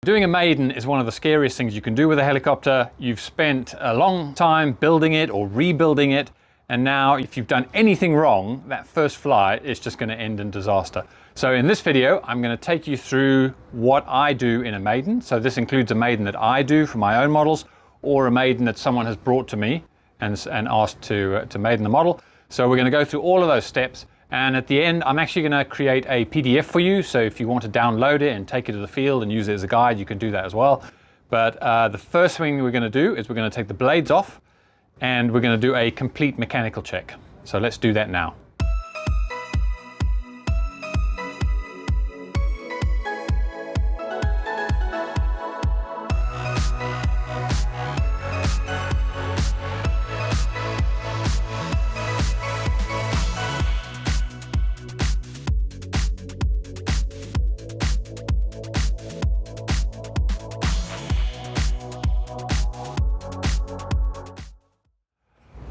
Doing a maiden is one of the scariest things you can do with a helicopter. You've spent a long time building it or rebuilding it, and now if you've done anything wrong, that first fly is just going to end in disaster. So in this video, I'm going to take you through what I do in a maiden. So this includes a maiden that I do for my own models, or a maiden that someone has brought to me and asked to maiden the model. So we're going to go through all of those steps. And at the end, I'm actually going to create a PDF for you. So if you want to download it and take it to the field and use it as a guide, you can do that as well. But the first thing we're going to do is we're going to take the blades off and we're going to do a complete mechanical check. So let's do that now.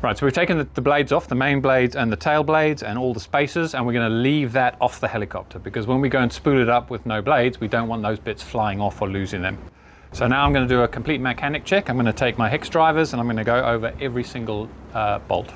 Right, so we've taken the blades off, the main blades and the tail blades and all the spacers, and we're going to leave that off the helicopter because when we go and spool it up with no blades, we don't want those bits flying off or losing them. So now I'm going to do a complete mechanic check. I'm going to take my hex drivers and I'm going to go over every single bolt.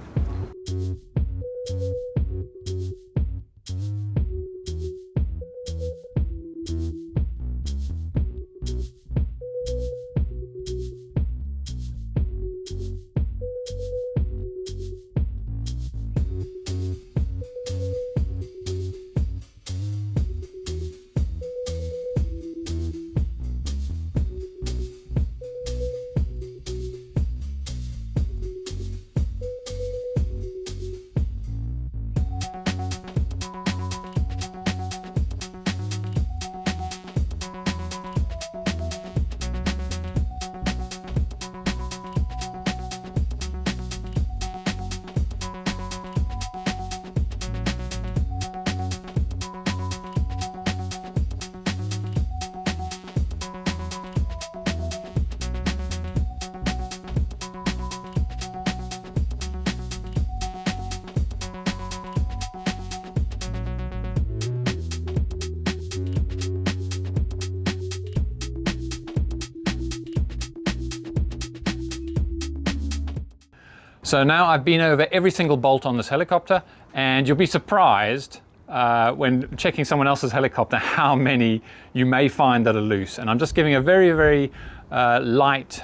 So now I've been over every single bolt on this helicopter, and you'll be surprised when checking someone else's helicopter how many you may find that are loose. And I'm just giving a very, very light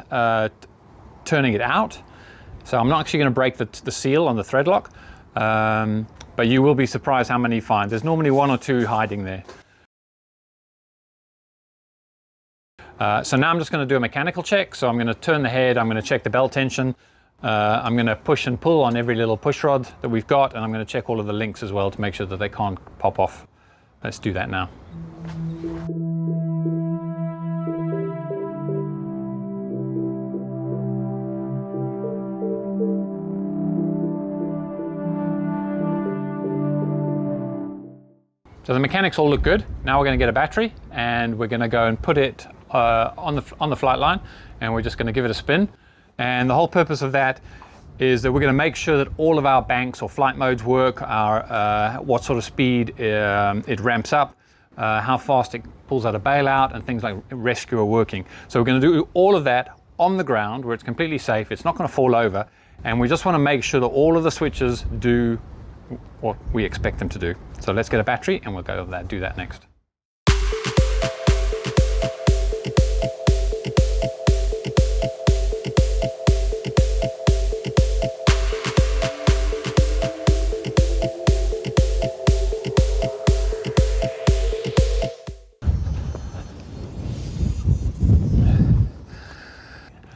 turning it out. So I'm not actually going to break the seal on the thread lock, but you will be surprised how many you find. There's normally one or two hiding there. So now I'm just going to do a mechanical check. So I'm going to turn the head, I'm going to check the belt tension. I'm going to push and pull on every little push rod that we've got, and I'm going to check all of the links as well to make sure that they can't pop off. Let's do that now. So the mechanics all look good. Now we're going to get a battery and we're going to go and put it on the flight line, and we're just going to give it a spin. And the whole purpose of that is that we're going to make sure that all of our banks or flight modes work, what sort of speed it ramps up, how fast it pulls out a bailout, and things like rescue are working. So we're going to do all of that on the ground where it's completely safe, it's not going to fall over, and we just want to make sure that all of the switches do what we expect them to do. So let's get a battery and we'll go over that, do that next.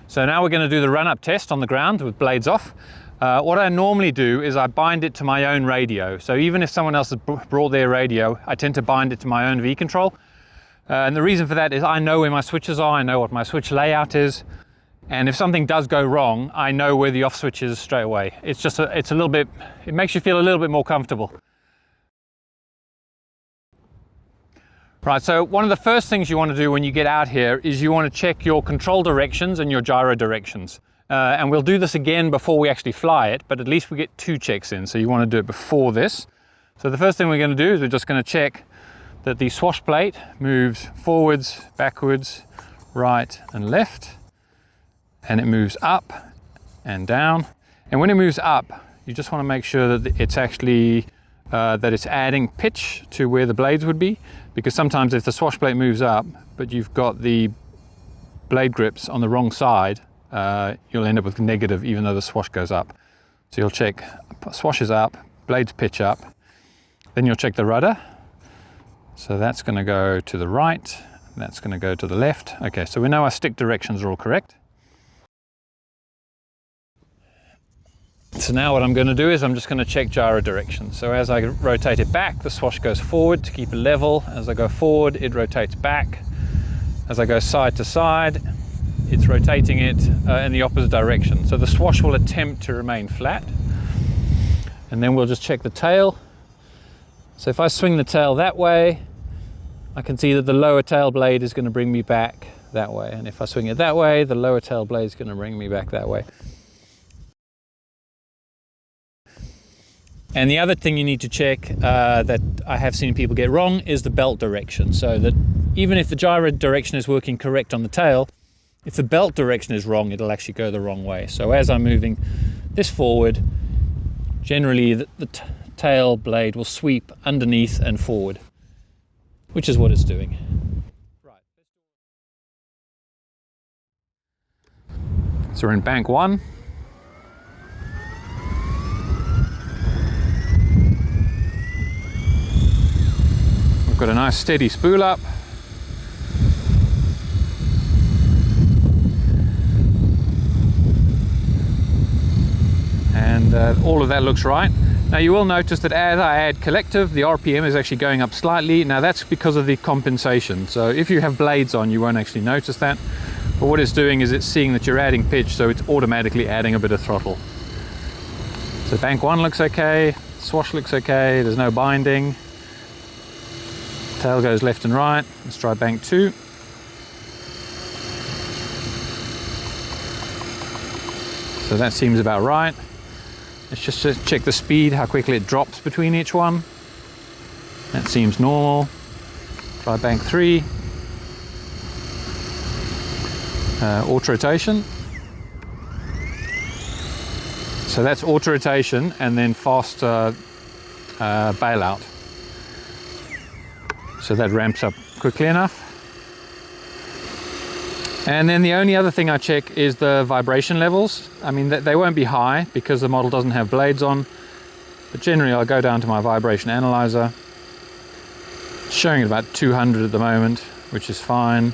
So now we're going to do the run-up test on the ground with blades off. What I normally do is I bind it to my own radio. So even if someone else has brought their radio, I tend to bind it to my own V-control. And the reason for that is I know where my switches are, I know what my switch layout is, and if something does go wrong, I know where the off switch is straight away. It's just it's a little bit, it makes you feel a little bit more comfortable. Right, so one of the first things you want to do when you get out here is you want to check your control directions and your gyro directions. And we'll do this again before we actually fly it, but at least we get 2 checks in, so you want to do it before this. So the first thing we're going to do is we're just going to check that the swash plate moves forwards, backwards, right and left, and it moves up and down. And when it moves up, you just want to make sure that it's actually that it's adding pitch to where the blades would be, because sometimes if the swash plate moves up but you've got the blade grips on the wrong side, you'll end up with negative even though the swash goes up. So you'll check swash is up, blades pitch up, then you'll check the rudder. So that's going to go to the right, that's going to go to the left. Okay, so we know our stick directions are all correct. So now what I'm going to do is I'm just going to check gyro direction. So as I rotate it back, the swash goes forward to keep it level. As I go forward, it rotates back. As I go side to side, it's rotating it in the opposite direction. So the swash will attempt to remain flat. And then we'll just check the tail. So if I swing the tail that way, I can see that the lower tail blade is going to bring me back that way. And if I swing it that way, the lower tail blade is going to bring me back that way. And the other thing you need to check that I have seen people get wrong is the belt direction. So that even if the gyro direction is working correct on the tail, if the belt direction is wrong, it'll actually go the wrong way. So as I'm moving this forward, generally the tail blade will sweep underneath and forward, which is what it's doing. Right. So we're in bank 1. We've got a nice steady spool up. And all of that looks right. Now you will notice that as I add collective, the RPM is actually going up slightly. Now that's because of the compensation. So if you have blades on, you won't actually notice that. But what it's doing is it's seeing that you're adding pitch, so it's automatically adding a bit of throttle. So bank 1 looks okay, swash looks okay, there's no binding. Tail goes left and right. Let's try bank 2. So that seems about right. Let's just check the speed, how quickly it drops between each one. That seems normal. Try bank 3. Autorotation. So that's autorotation and then fast bailout. So that ramps up quickly enough. And then the only other thing I check is the vibration levels. I mean, they won't be high because the model doesn't have blades on, but generally I'll go down to my vibration analyzer. It's showing at about 200 at the moment, which is fine.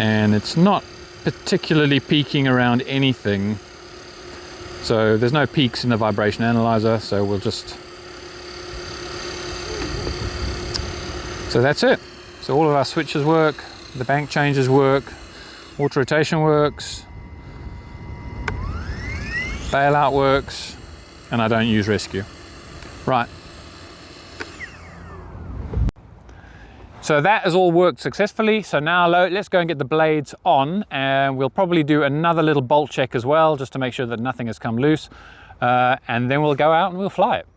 And it's not particularly peaking around anything. So there's no peaks in the vibration analyzer, so we'll just... So that's it. So all of our switches work, the bank changes work, autorotation works, bailout works, and I don't use rescue. Right. So that has all worked successfully. So now let's go and get the blades on, and we'll probably do another little bolt check as well, just to make sure that nothing has come loose. And then we'll go out and we'll fly it.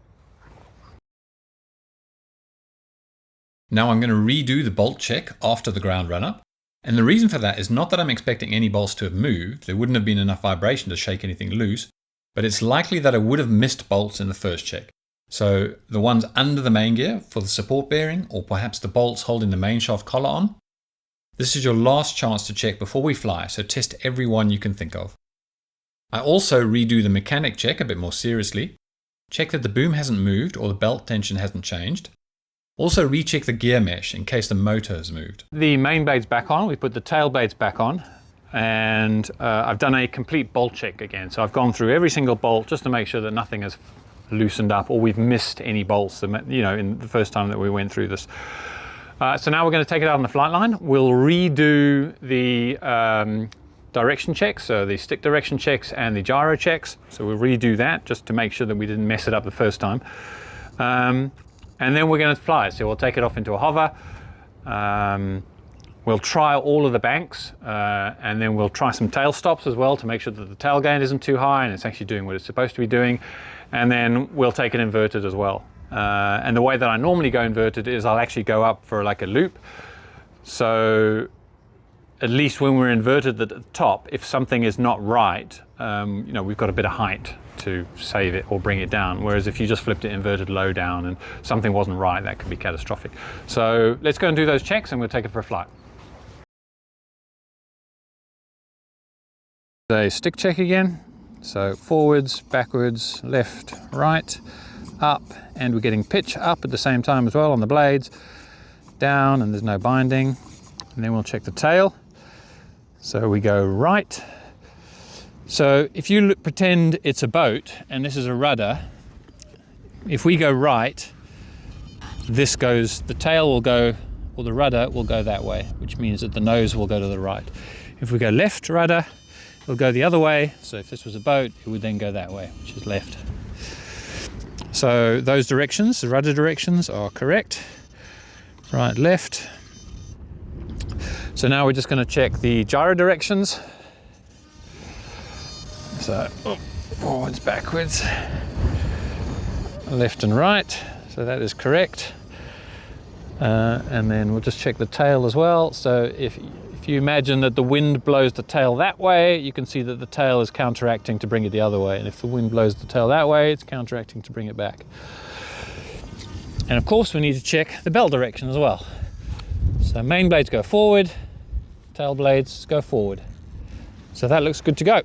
Now I'm going to redo the bolt check after the ground run up. And the reason for that is not that I'm expecting any bolts to have moved. There wouldn't have been enough vibration to shake anything loose, but it's likely that I would have missed bolts in the first check. So the ones under the main gear for the support bearing, or perhaps the bolts holding the main shaft collar on. This is your last chance to check before we fly, so test every one you can think of. I also redo the mechanic check a bit more seriously. Check that the boom hasn't moved or the belt tension hasn't changed. Also recheck the gear mesh in case the motor has moved. The main blade's back on, we put the tail blades back on, and I've done a complete bolt check again. So I've gone through every single bolt just to make sure that nothing has loosened up or we've missed any bolts, you know, in the first time that we went through this. So now we're going to take it out on the flight line. We'll redo the direction checks, so the stick direction checks and the gyro checks. So we'll redo that just to make sure that we didn't mess it up the first time. And then we're going to fly. So we'll take it off into a hover. We'll try all of the banks, and then we'll try some tail stops as well to make sure that the tail gain isn't too high and it's actually doing what it's supposed to be doing. And then we'll take it inverted as well. And the way that I normally go inverted is I'll actually go up for like a loop. So at least when we're inverted at the top, if something is not right, you know, we've got a bit of height to save it or bring it down. Whereas if you just flipped it inverted low down and something wasn't right, that could be catastrophic. So let's go and do those checks and we'll take it for a flight. A stick check again. So forwards, backwards, left, right, up, and we're getting pitch up at the same time as well on the blades. Down, and there's no binding. And then we'll check the tail. So we go right. So if you pretend it's a boat and this is a rudder, if we go right, this goes, the tail will go, or the rudder will go that way, which means that the nose will go to the right. If we go left rudder, it'll go the other way. So if this was a boat, it would then go that way, which is left. So those directions, the rudder directions, are correct. Right, left. So now we're just going to check the gyro directions. So forwards, backwards, left and right. So that is correct. And then we'll just check the tail as well. So if you imagine that the wind blows the tail that way, you can see that the tail is counteracting to bring it the other way. And if the wind blows the tail that way, it's counteracting to bring it back. And of course, we need to check the bell direction as well. So main blades go forward, tail blades go forward. So that looks good to go.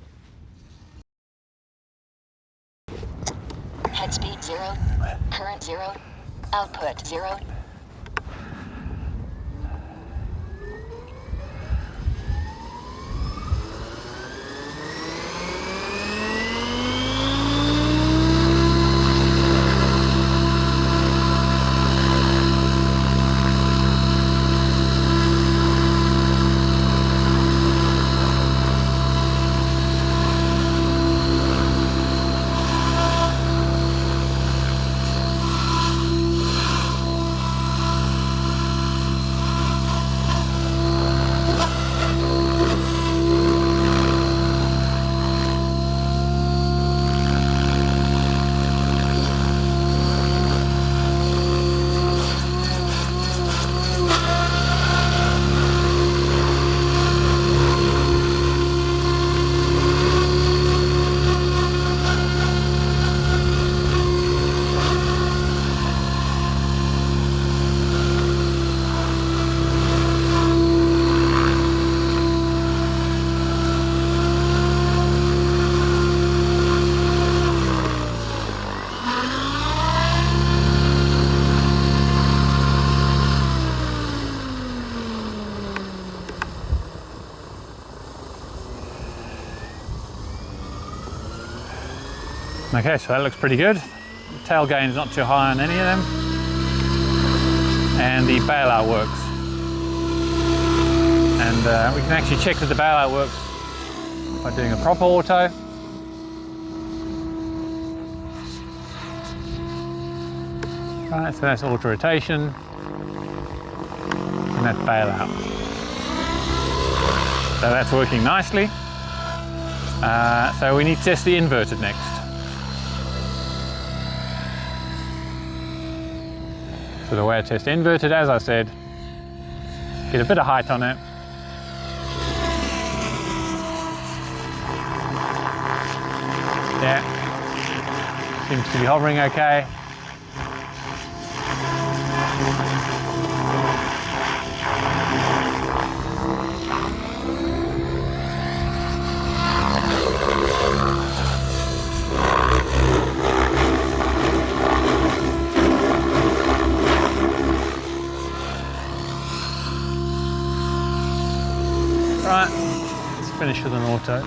Head speed 0, current 0, output 0. Okay, so that looks pretty good. The tail gain is not too high on any of them. And the bailout works. And we can actually check that the bailout works by doing a proper auto. Right, so that's autorotation. And that's bailout. So that's working nicely. So we need to test the inverted next. So the way I test inverted, as I said, get a bit of height on it. Yeah, seems to be hovering okay. Right, let's finish with an auto.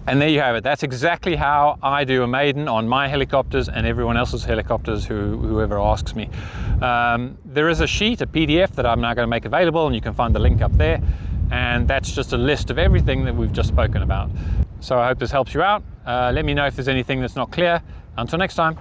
And there you have it. That's exactly how I do a maiden on my helicopters and everyone else's helicopters, whoever asks me. There is a sheet, a PDF, that I'm now going to make available, and you can find the link up there. And that's just a list of everything that we've just spoken about. So I hope this helps you out. Let me know if there's anything that's not clear. Until next time.